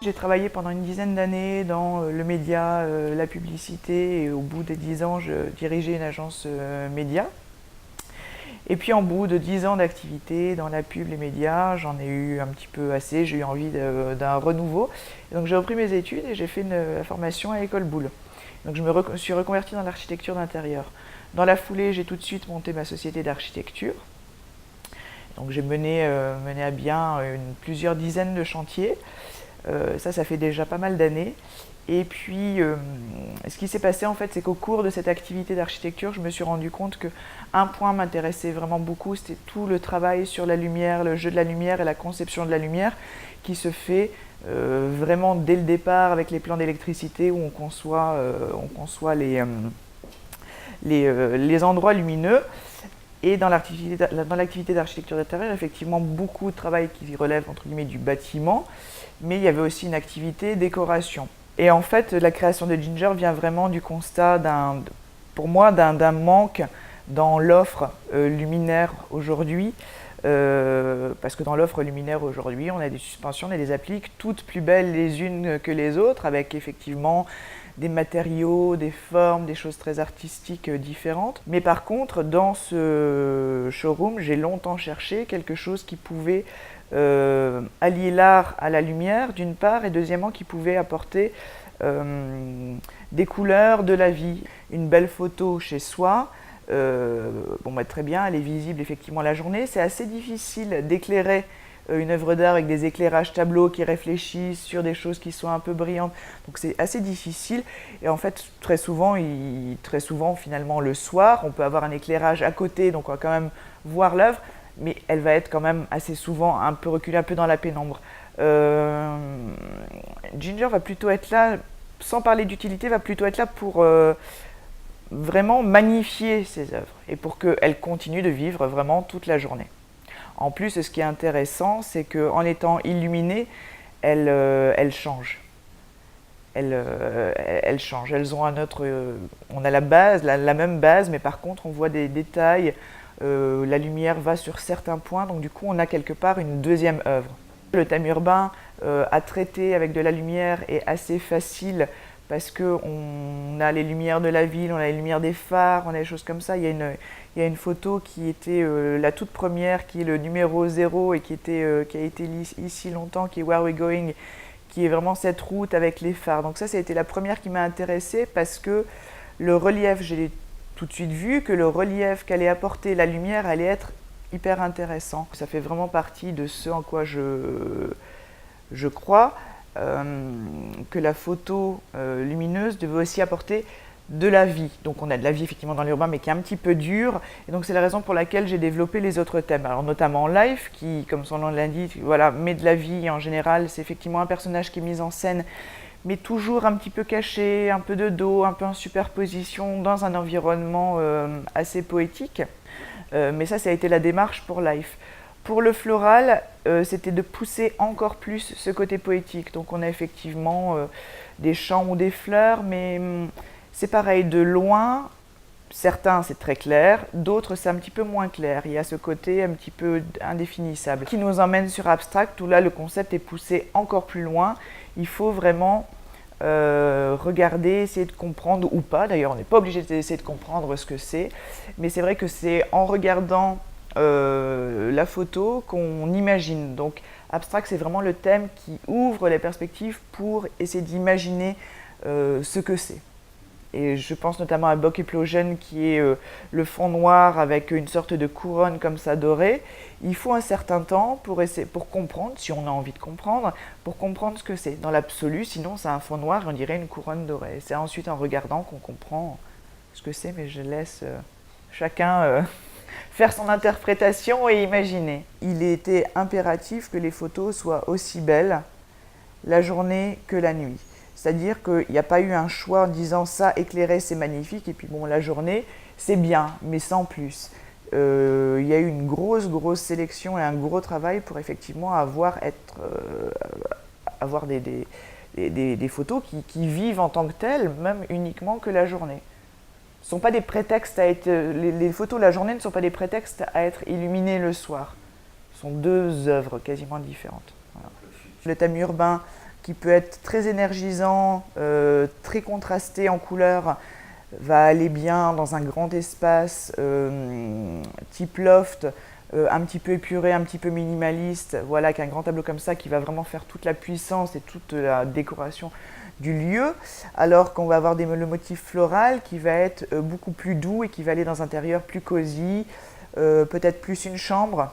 J'ai travaillé pendant une dizaine d'années dans le média, la publicité, et au bout des 10 ans, je dirigeais une agence média. Et puis, en bout de 10 ans d'activité dans la pub, les médias, j'en ai eu un petit peu assez, j'ai eu envie d'un renouveau. Et donc, j'ai repris mes études et j'ai fait la formation à l'école Boulle. Donc, je me suis reconvertie dans l'architecture d'intérieur. Dans la foulée, j'ai tout de suite monté ma société d'architecture. Donc, j'ai mené à bien plusieurs dizaines de chantiers. Ça fait déjà pas mal d'années. Et puis, ce qui s'est passé, en fait, c'est qu'au cours de cette activité d'architecture, je me suis rendu compte qu'un point m'intéressait vraiment beaucoup, c'était tout le travail sur la lumière, le jeu de la lumière et la conception de la lumière qui se fait vraiment dès le départ avec les plans d'électricité où on conçoit les endroits lumineux. Et dans l'activité d'architecture d'intérieur, effectivement, beaucoup de travail qui relève entre guillemets du bâtiment, mais il y avait aussi une activité décoration. Et en fait, la création de Ginger vient vraiment du constat pour moi, d'un manque dans l'offre luminaire aujourd'hui. Parce que dans l'offre luminaire aujourd'hui, on a des suspensions, on a des appliques toutes plus belles les unes que les autres, avec effectivement des matériaux, des formes, des choses très artistiques différentes. Mais par contre, dans ce showroom, j'ai longtemps cherché quelque chose qui pouvait allier l'art à la lumière, d'une part, et deuxièmement, qui pouvait apporter des couleurs, de la vie. Une belle photo chez soi, très bien, elle est visible effectivement la journée. C'est assez difficile d'éclairer une œuvre d'art avec des éclairages tableaux qui réfléchissent sur des choses qui sont un peu brillantes. Donc c'est assez difficile. Et en fait, très souvent, finalement, le soir, on peut avoir un éclairage à côté, donc on va quand même voir l'œuvre, mais elle va être quand même assez souvent un peu reculée, un peu dans la pénombre. Ginger va plutôt être là, sans parler d'utilité, va plutôt être là pour vraiment magnifier ses œuvres et pour qu'elles continuent de vivre vraiment toute la journée. En plus, ce qui est intéressant, c'est qu'en étant illuminées, elles changent. Elles changent. Elles ont on a la base, la même base, mais par contre, on voit des détails. La lumière va sur certains points, donc du coup, on a quelque part une deuxième œuvre. Le thème urbain à traiter avec de la lumière est assez facile parce qu'on a les lumières de la ville, on a les lumières des phares, on a des choses comme ça. Il y a une photo qui était la toute première, qui est le numéro 0 et qui a été ici longtemps, qui est Where Are We Going, qui est vraiment cette route avec les phares. Donc ça a été la première qui m'a intéressée parce que le relief, j'ai tout de suite vu que le relief qu'allait apporter la lumière allait être hyper intéressant. Ça fait vraiment partie de ce en quoi je crois. Que la photo lumineuse devait aussi apporter de la vie. Donc on a de la vie effectivement dans l'urbain, mais qui est un petit peu dure. Et donc c'est la raison pour laquelle j'ai développé les autres thèmes. Alors notamment Life, qui, comme son nom l'indique, voilà, met de la vie. Et en général, c'est effectivement un personnage qui est mis en scène, mais toujours un petit peu caché, un peu de dos, un peu en superposition, dans un environnement assez poétique. Mais ça a été la démarche pour Life. Pour le floral, c'était de pousser encore plus ce côté poétique. Donc on a effectivement des champs ou des fleurs, mais c'est pareil, de loin, certains c'est très clair, d'autres c'est un petit peu moins clair. Il y a ce côté un petit peu indéfinissable qui nous emmène sur abstract, où là le concept est poussé encore plus loin. Il faut vraiment regarder, essayer de comprendre ou pas. D'ailleurs, on n'est pas obligé d'essayer de comprendre ce que c'est, mais c'est vrai que c'est en regardant la photo qu'on imagine. Donc abstract, c'est vraiment le thème qui ouvre les perspectives pour essayer d'imaginer ce que c'est. Et je pense notamment à Bokeh-Plogen, qui est le fond noir avec une sorte de couronne comme ça dorée. Il faut un certain temps pour comprendre, si on a envie de comprendre, pour comprendre ce que c'est. Dans l'absolu, sinon c'est un fond noir, on dirait une couronne dorée. C'est ensuite en regardant qu'on comprend ce que c'est, mais je laisse chacun faire son interprétation et imaginer. Il était impératif que les photos soient aussi belles la journée que la nuit. C'est-à-dire qu'il n'y a pas eu un choix en disant ça éclairé c'est magnifique et puis bon la journée c'est bien mais sans plus. Il y a eu une grosse sélection et un gros travail pour effectivement avoir des photos qui vivent en tant que telles, même uniquement que la journée. Ce sont pas des prétextes les photos la journée ne sont pas des prétextes à être illuminées le soir. Ce sont deux œuvres quasiment différentes. Voilà. Le thème urbain qui peut être très énergisant, très contrasté en couleur, va aller bien dans un grand espace type loft, un petit peu épuré, un petit peu minimaliste, voilà, qu'un grand tableau comme ça qui va vraiment faire toute la puissance et toute la décoration du lieu, alors qu'on va avoir le motif floral qui va être beaucoup plus doux et qui va aller dans un intérieur plus cosy, peut-être plus une chambre,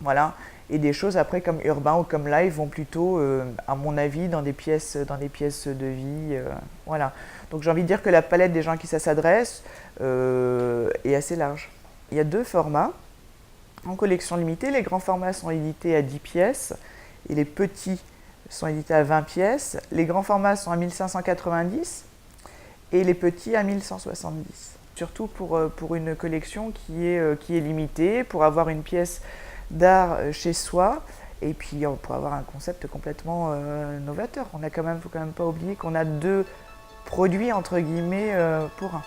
voilà. Et des choses après comme urbain ou comme live vont plutôt, à mon avis, dans des pièces de vie, voilà. Donc j'ai envie de dire que la palette des gens à qui ça s'adresse est assez large. Il y a 2 formats. En collection limitée, les grands formats sont édités à 10 pièces et les petits sont édités à 20 pièces. Les grands formats sont à 1590 et les petits à 1170. Surtout pour une collection qui est limitée, pour avoir une pièce d'art chez soi et puis pour avoir un concept complètement novateur. Faut quand même pas oublier qu'on a 2 produits entre guillemets pour un.